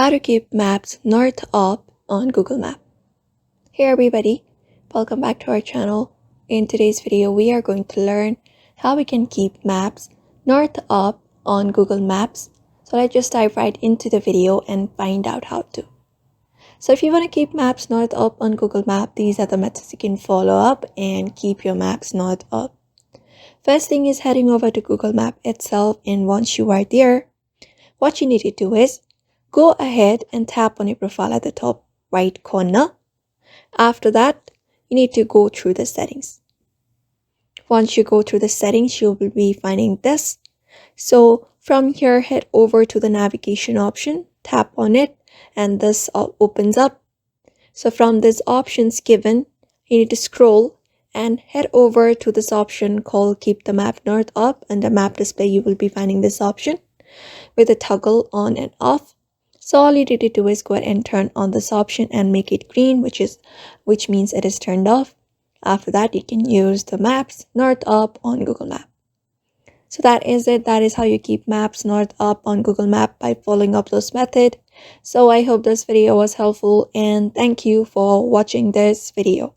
How to keep maps north up on Google Map. Hey everybody, welcome back to our channel. In today's video, we are going to learn how we can keep maps north up on Google Maps. So let's just dive right into the video and find out how to. So if you want to keep maps north up on Google Map, these are the methods you can follow up and keep your maps north up. First thing is heading over to Google Map itself, and once you are there, what you need to do is go ahead and tap on your profile at the top right corner. After that, you need to go through the settings. Once you go through the settings, you will be finding this. So from here, head over to the navigation option, tap on it, and this opens up. So from these options given, you need to scroll and head over to this option called Keep the Map North Up. Under Map Display, you will be finding this option with a toggle on and off. So all you need to do is go ahead and turn on this option and make it green, which means it is turned off. After that, you can use the maps north up on Google Map. So that is it. That is how you keep maps north up on Google Map by following up this method. So I hope this video was helpful, and thank you for watching this video.